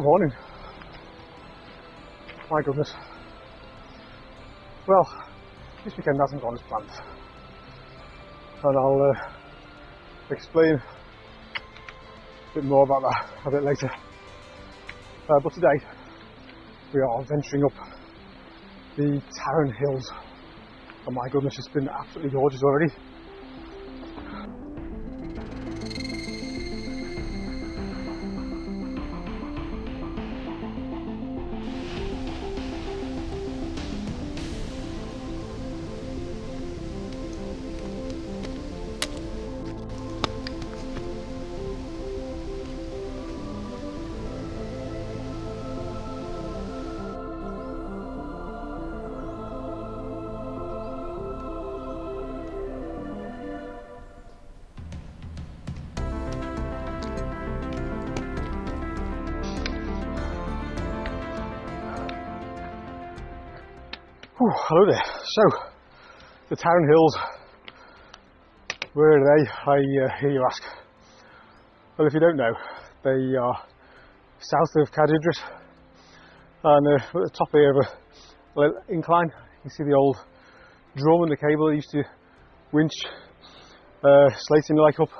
Good morning. My goodness. Well, this weekend hasn't gone as planned, and I'll explain a bit more about that a bit later. But today we are venturing up the Tarren Hills, and my goodness, it's been absolutely gorgeous already. Hello there. So, the Tarren Hills, where are they? I hear you ask. Well, if you don't know, they are south of Cader, Idris, and at the top here of a little incline. You see the old drum and the cable that used to winch slating like up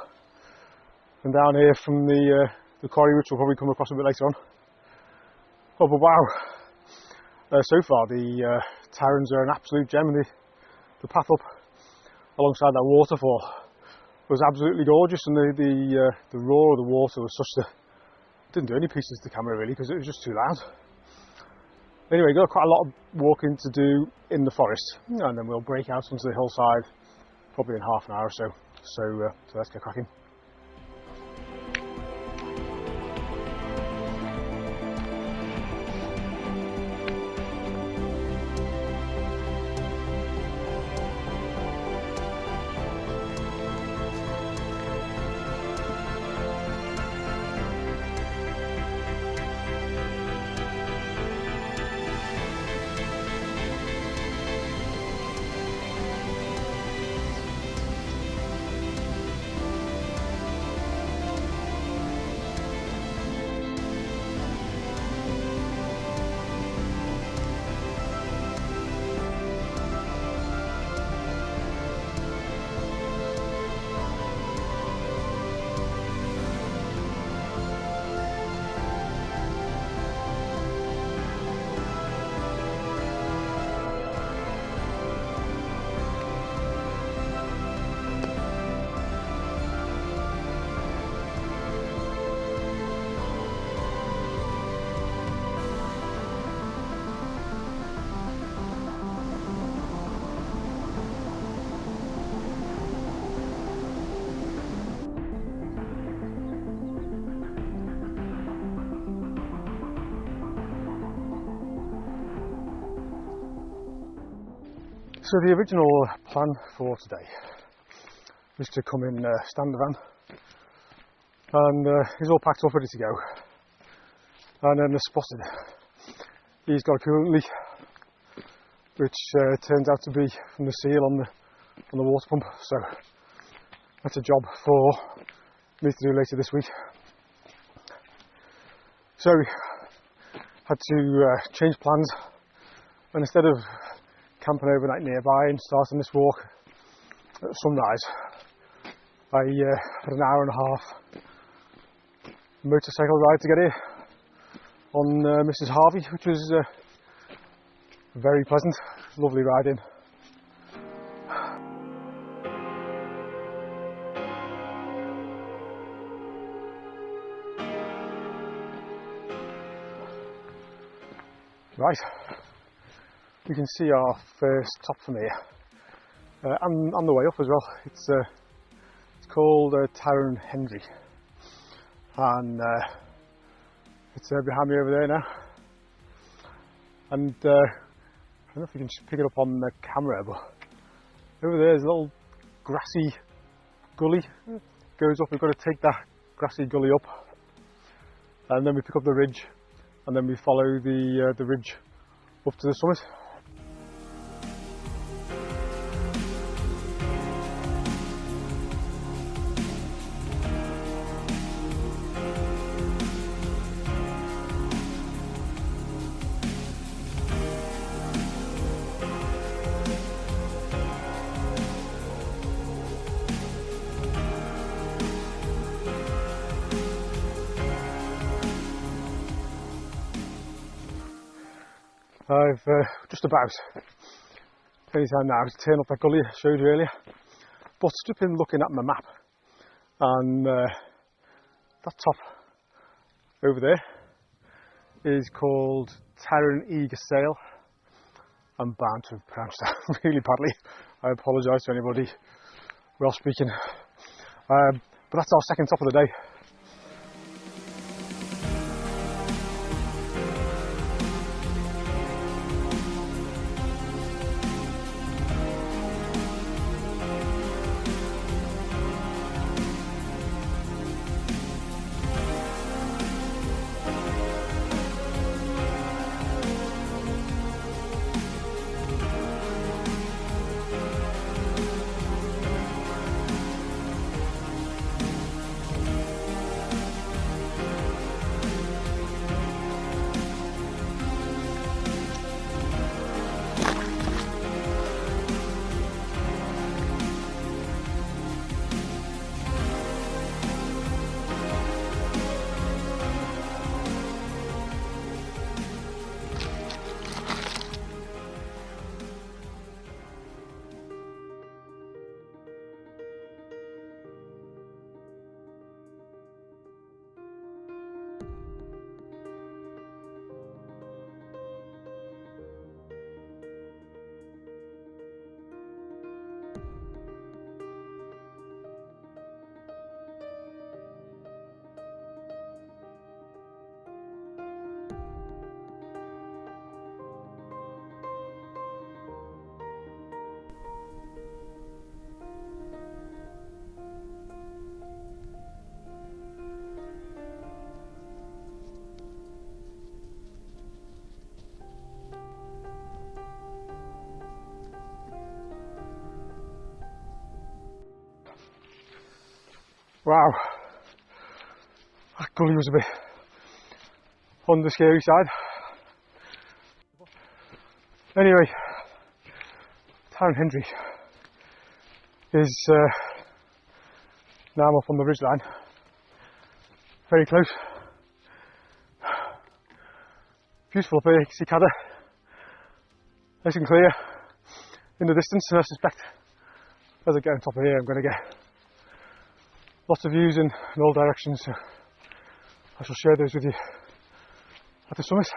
and down here from the quarry, which we'll probably come across a bit later on. Oh, but wow! So far, the Tarrens are an absolute gem, and the path up alongside that waterfall was absolutely gorgeous, and the roar of the water was such that it didn't do any pieces to the camera really, because it was just too loud. Anyway, got quite a lot of walking to do in the forest, and then we'll break out onto the hillside probably in half an hour or so. So let's get cracking. So the original plan for today was to come in, stand the van, and he's all packed up ready to go, and then I spotted he's got a coolant leak, which turns out to be from the seal on the water pump. So that's a job for me to do later this week. So had to change plans, and instead of camping overnight nearby and starting this walk at sunrise, I had an hour and a half motorcycle ride to get here on Mrs. Harvey, which was very pleasant, lovely riding. Right. You can see our first top from here, and on the way up as well. It's called Tarrenhendre, and it's behind me over there now. And I don't know if you can pick it up on the camera, but over there is a little grassy gully. It goes up. We've got to take that grassy gully up, and then we pick up the ridge, and then we follow the ridge up to the summit. I've just about any time now to turn up that gully I showed you earlier, but just been looking at my map, and that top over there is called Tarren Y Gesail. I'm bound to pronounce that really badly. I apologise to anybody Welsh speaking, but that's our second top of the day. Wow, that gully was a bit on the scary side. Anyway, Tarrenhendre is now I'm up on the ridgeline, very close. Beautiful up here, you can see Cader, nice and clear in the distance, and I suspect as I get on top of here I'm going to get lots of views in all directions, so I shall share those with you at the summit.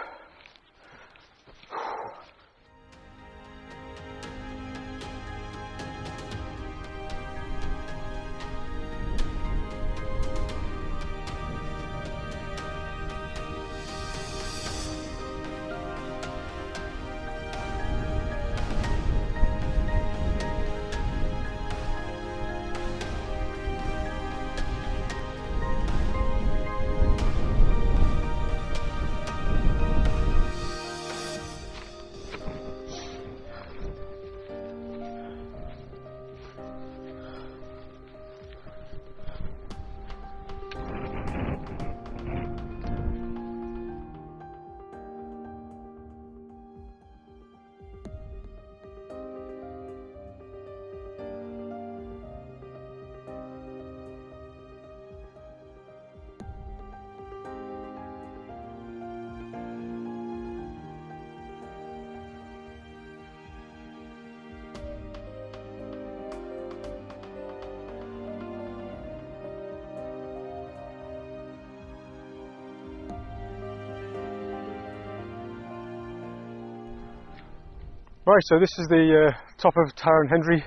Right, so this is the top of Tarrenhendre.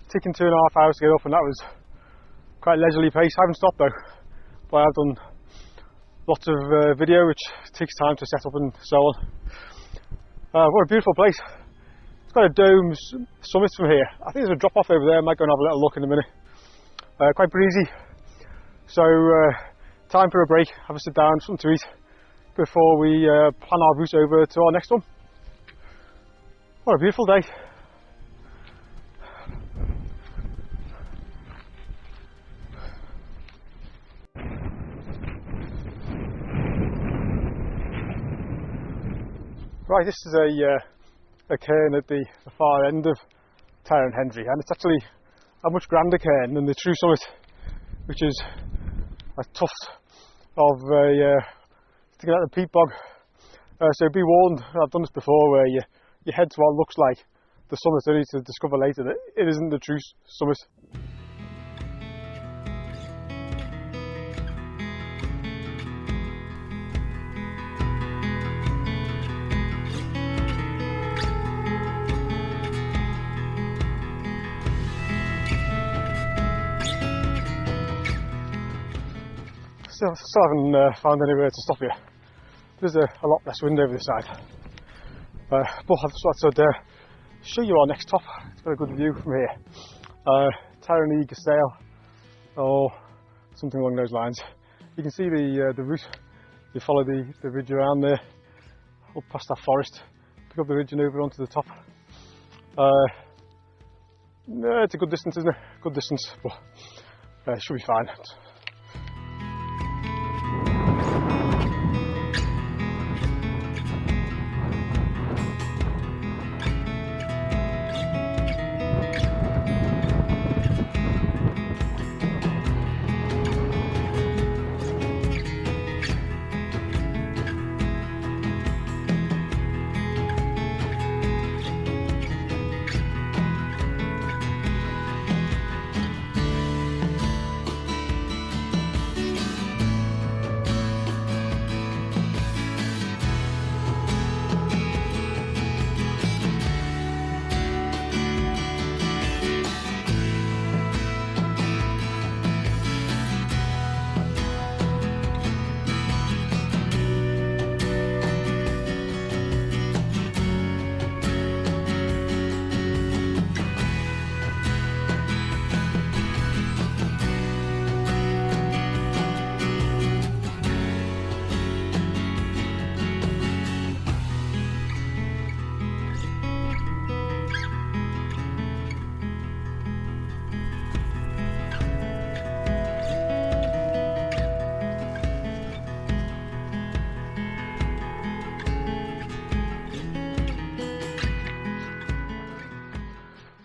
Taken 2.5 hours to get up, and that was quite leisurely pace. I haven't stopped though, but I've done lots of video, which takes time to set up and so on. What a beautiful place. It's got a dome summit from here. I think there's a drop off over there. I might go and have a little look in a minute. Quite breezy. So time for a break, have a sit down, something to eat before we plan our route over to our next one. What a beautiful day. Right, this is a cairn at the far end of Tarrenhendre, and it's actually a much grander cairn than the true summit, which is a tuft of sticking out the peat bog So be warned, I've done this before, where you head to what looks like the summit, only to discover later that it isn't the true summit. Still haven't found anywhere to stop here. There's a lot less wind over this side. But I just thought I'd show you our next top. It's got a good view from here. Tarren Y Gesail, or something along those lines. You can see the route. You follow the ridge around there, up past that forest, pick up the ridge and over onto the top. It's a good distance, isn't it? Good distance, but it should be fine.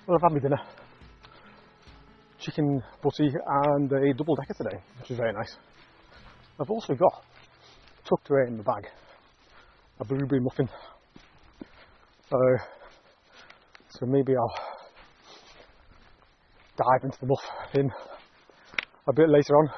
Well, I've had my dinner. Chicken butty and a double decker today, which is very nice. I've also got, tucked away in the bag, a blueberry muffin. So maybe I'll dive into the muffin a bit later on.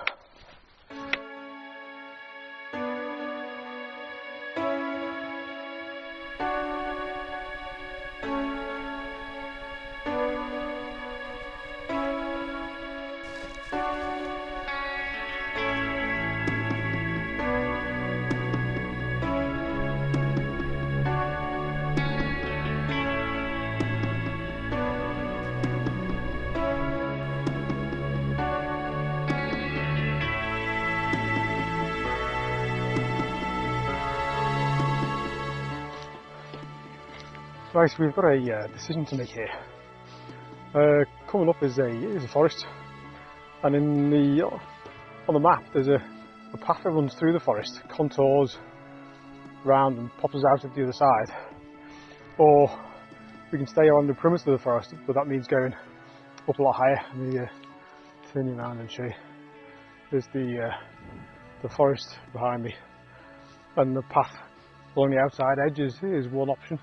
Right, we've got a decision to make here. Coming up is a forest, and on the map there's a path that runs through the forest, contours round and pops us out at the other side. Or we can stay on the perimeter of the forest, but that means going up a lot higher. Let me turn you around and show you. There's the forest behind me, and the path along the outside edges is one option.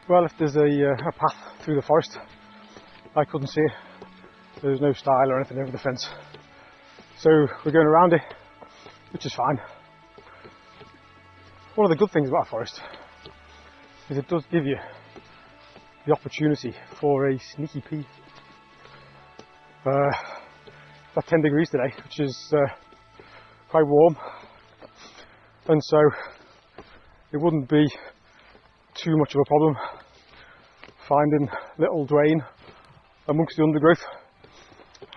Well, if there's a path through the forest, I couldn't see it. There's no stile or anything over the fence. So we're going around it, which is fine. One of the good things about a forest is it does give you the opportunity for a sneaky pee. It's at 10 degrees today, which is quite warm, and so it wouldn't be too much of a problem finding little drain amongst the undergrowth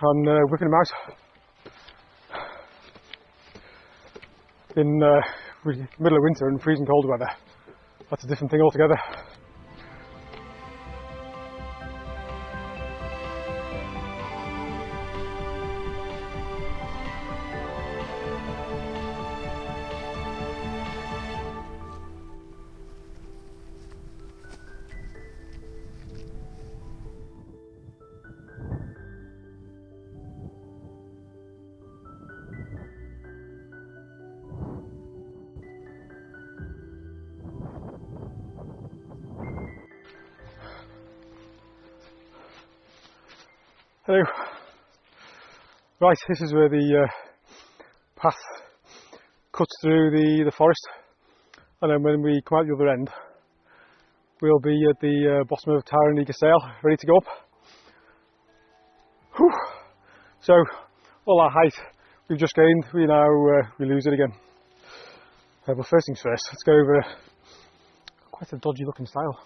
and whipping them out. In middle of winter and freezing cold weather, that's a different thing altogether. Hello. Right, this is where the path cuts through the forest, and then when we come out the other end we'll be at the bottom of Tarren Y Gesail, ready to go up. Whew. So all our height we've just gained, we now we lose it again. But first things first, let's go over quite a dodgy looking stile.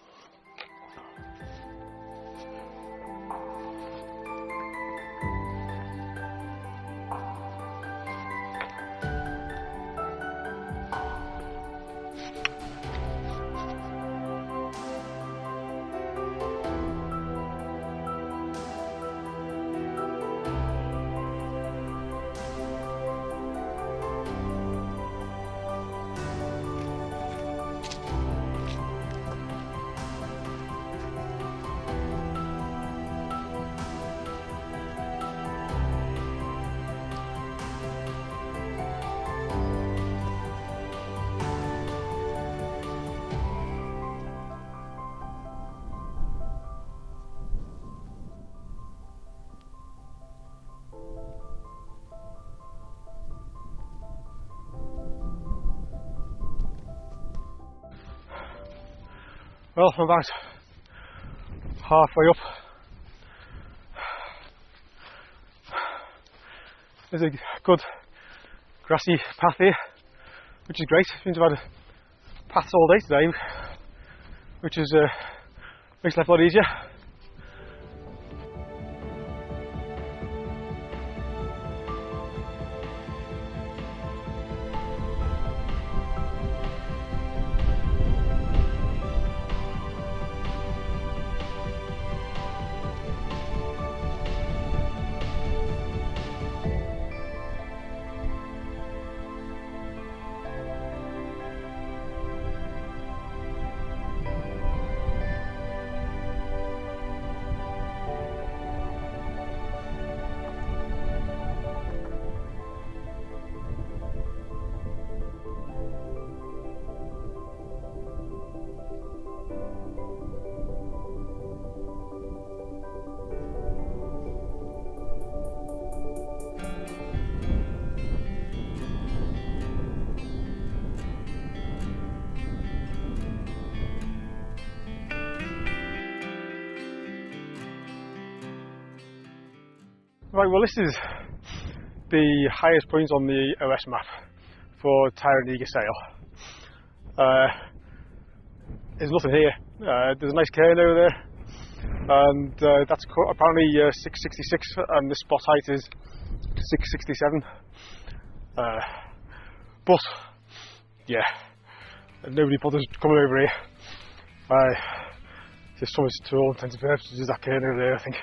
Well, I'm about halfway up. There's a good grassy path here, which is great. Means I've had paths all day today, which is makes life a lot easier. Right, well this is the highest point on the OS map for Tarren Y Gesail. There's nothing here. There's a nice cairn over there, and that's apparently 666, and the spot height is 667. But yeah, nobody bothers coming over here. Just something to all intents and purposes is that cairn over there, I think.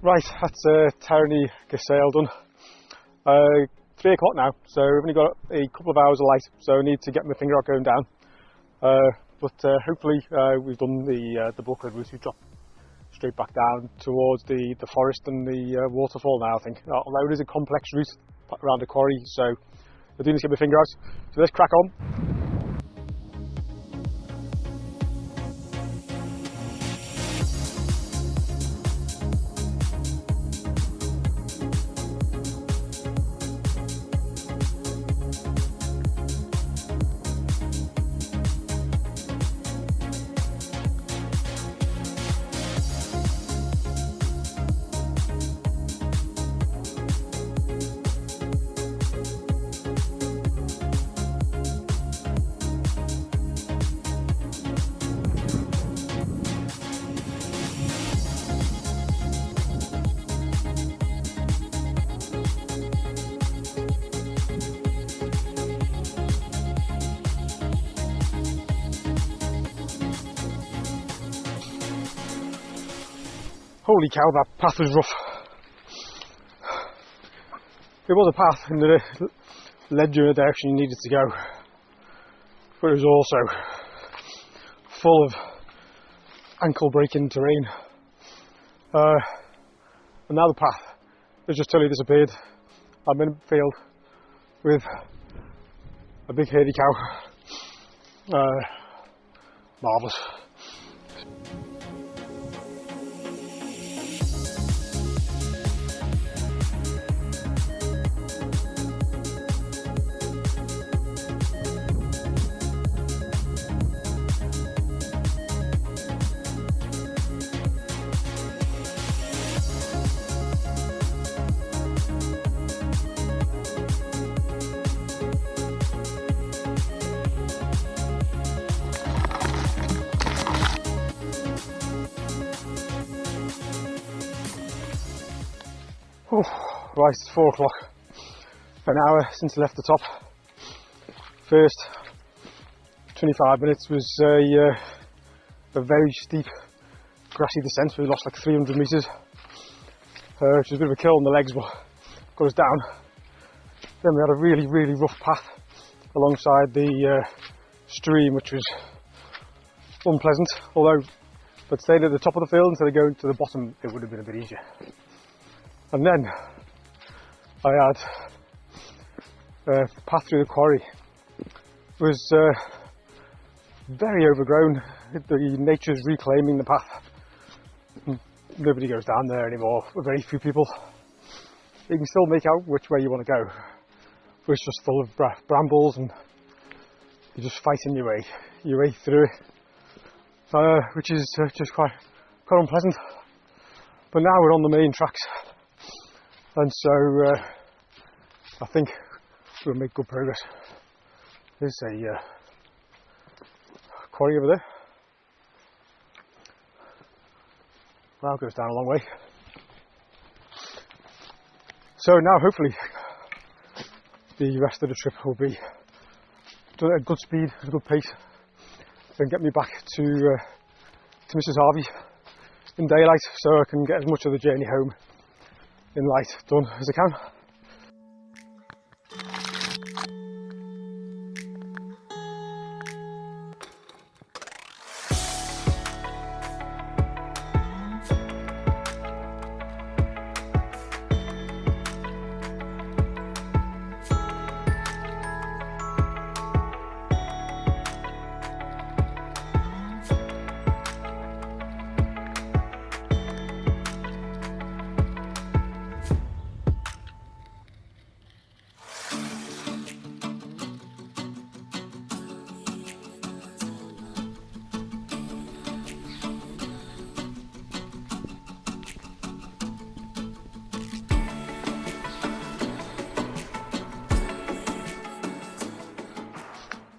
Right, that's Tarren Y Gesail done. 3 o'clock now, so we've only got a couple of hours of light, so I need to get my finger out going down. But hopefully we've done the bulkhead route. We drop straight back down towards the forest and the waterfall now, I think. Although it is a complex route around the quarry, so I do need to get my finger out. So let's crack on. Holy cow, that path was rough. It was a path and it led you in a direction you needed to go, but it was also full of ankle breaking terrain. And now the path has just totally disappeared. I'm in a field with a big hairy cow. Marvellous. Oh, right, it's 4 o'clock. An hour since I left the top. First 25 minutes was a very steep grassy descent. We lost like 300 metres, which was a bit of a kill on the legs, but got us down. Then we had a really, really rough path alongside the stream, which was unpleasant. Although, if I'd stayed at the top of the field instead of going to the bottom, it would have been a bit easier. And then I had a path through the quarry. It was very overgrown. The nature's reclaiming the path. Nobody goes down there anymore. Very few people. You can still make out which way you want to go, but it's just full of brambles, and you're just fighting your way through it, which is just quite unpleasant. But now we're on the main tracks. And so I think we'll make good progress. There's a quarry over there. Well, it goes down a long way. So now hopefully the rest of the trip will be done at good speed, at a good pace, and get me back to Mrs. Harvey in daylight, so I can get as much of the journey home in light done as I can.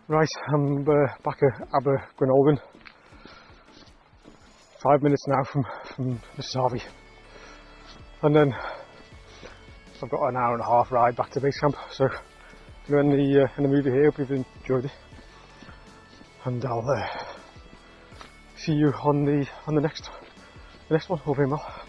Right, I'm back at Abergwynolwyn. 5 minutes now from Mrs. Harvey, and then I've got an hour and a half ride back to base camp. So I'm going to end the movie here. Hope you've enjoyed it, and I'll see you on the next one. All being well.